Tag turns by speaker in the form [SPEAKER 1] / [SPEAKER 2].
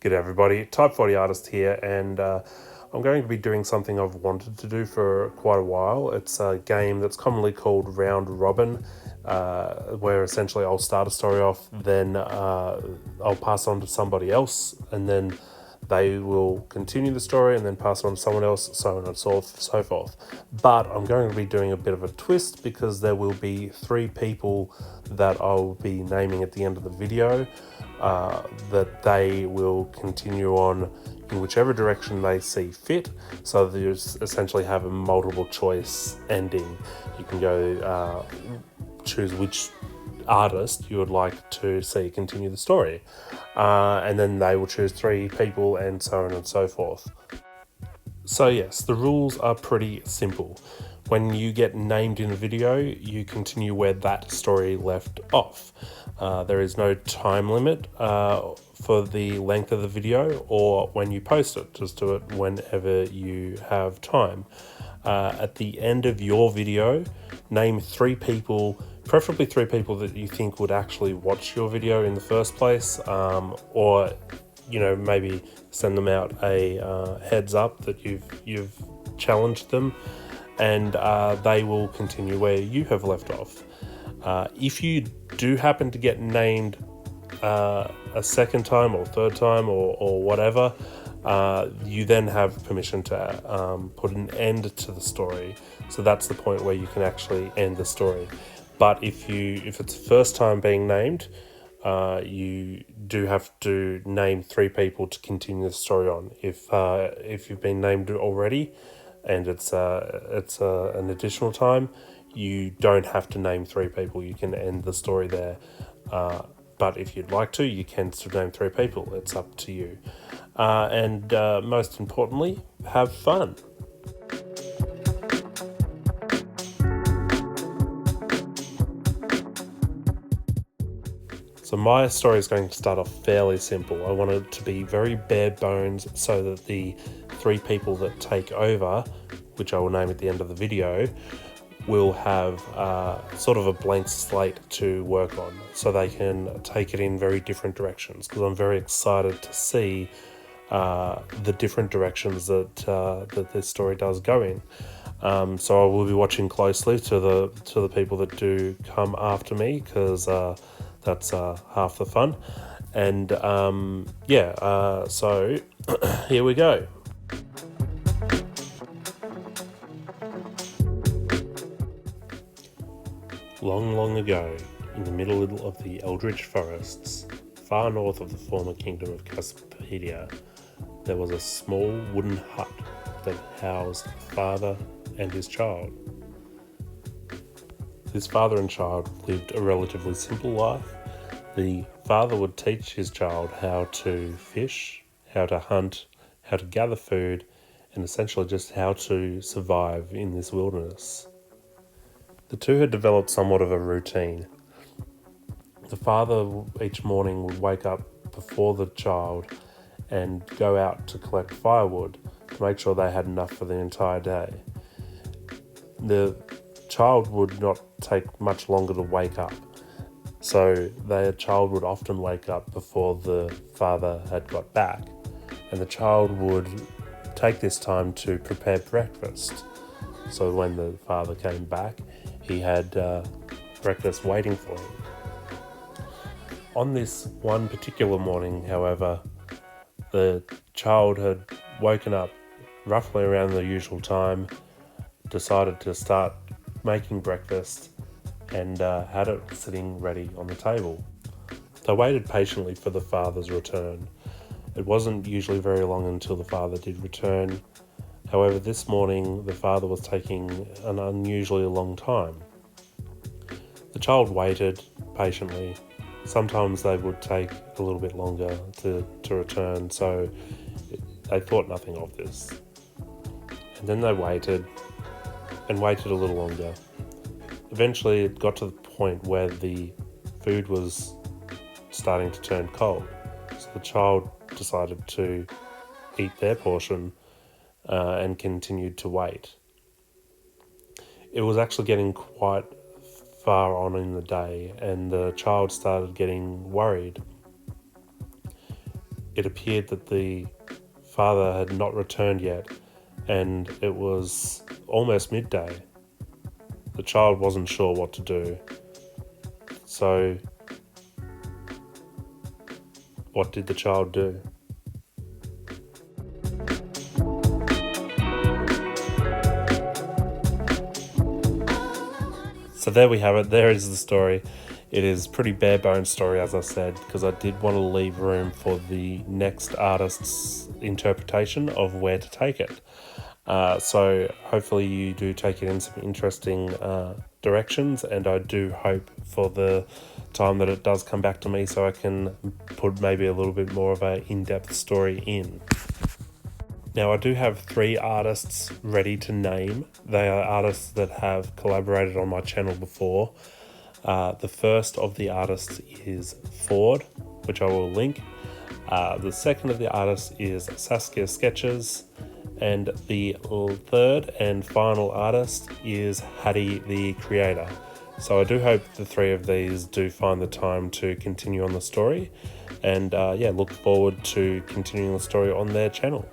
[SPEAKER 1] G'day everybody, Type 40 Artist here, and I'm going to be doing something I've wanted to do for quite a while. It's a game that's commonly called Round Robin, where essentially I'll start a story off, then I'll pass on to somebody else, and then they will continue the story and then pass it on to someone else, so on and so forth. But I'm going to be doing a bit of a twist because there will be 3 people that I'll be naming at the end of the video. That they will continue on in whichever direction they see fit. So you essentially have a multiple choice ending. You can go choose which artist you would like to see continue the story. And then they will choose 3 people and so on and so forth. So yes, the rules are pretty simple. When you get named in a video, you continue where that story left off. There is no time limit for the length of the video or when you post it. Just do it whenever you have time. At the end of your video, name 3 people, preferably 3 people that you think would actually watch your video in the first place, or maybe send them out a heads up that you've challenged them, and they will continue where you have left off. If you do happen to get named a second time or third time or whatever, you then have permission to put an end to the story. So that's the point where you can actually end the story. But if it's the first time being named, you do have to name 3 people to continue the story on. If you've been named already, and it's an additional time, you don't have to name 3 people. You can end the story there. But if you'd like to, you can still name 3 people. It's up to you. And most importantly, have fun. So my story is going to start off fairly simple. I want it to be very bare bones so that the 3 people that take over, which I will name at the end of the video, will have sort of a blank slate to work on, so they can take it in very different directions, because I'm very excited to see the different directions that this story does go in. So I will be watching closely to the people that do come after me, because that's half the fun. And so here we go. Long, long ago, in the middle of the Eldritch Forests, far north of the former kingdom of Cascapedia, there was a small wooden hut that housed a father and his child. This father and child lived a relatively simple life. The father would teach his child how to fish, how to hunt, how to gather food, and essentially just how to survive in this wilderness. The 2 had developed somewhat of a routine. The father each morning would wake up before the child and go out to collect firewood to make sure they had enough for the entire day. The child would not take much longer to wake up, so the child would often wake up before the father had got back, and the child would take this time to prepare breakfast. So when the father came back, he had breakfast waiting for him. On this one particular morning, however, the child had woken up roughly around the usual time, decided to start making breakfast, and had it sitting ready on the table. They waited patiently for the father's return. It wasn't usually very long until the father did return. However, this morning the father was taking an unusually long time. The child waited patiently. Sometimes they would take a little bit longer to return, so they thought nothing of this. And then they waited and waited a little longer. Eventually it got to the point where the food was starting to turn cold, so the child decided to eat their portion and continued to wait. It was actually getting quite far on in the day, and the child started getting worried. it appeared that the father had not returned yet, and it was almost midday. The child wasn't sure what to do. So, what did the child do? So there we have it. There is the story. It is pretty bare bones story, as I said, because I did want to leave room for the next artist's interpretation of where to take it. So hopefully you do take it in some interesting directions, and I do hope for the time that it does come back to me so I can put maybe a little bit more of an in-depth story in. Now, I do have 3 artists ready to name. They are artists that have collaborated on my channel before. The first of the artists is Ford, which I will link. The second of the artists is Saskia Sketches. And the third and final artist is Hattie the Creator. So I do hope the 3 of these do find the time to continue on the story. And look forward to continuing the story on their channel.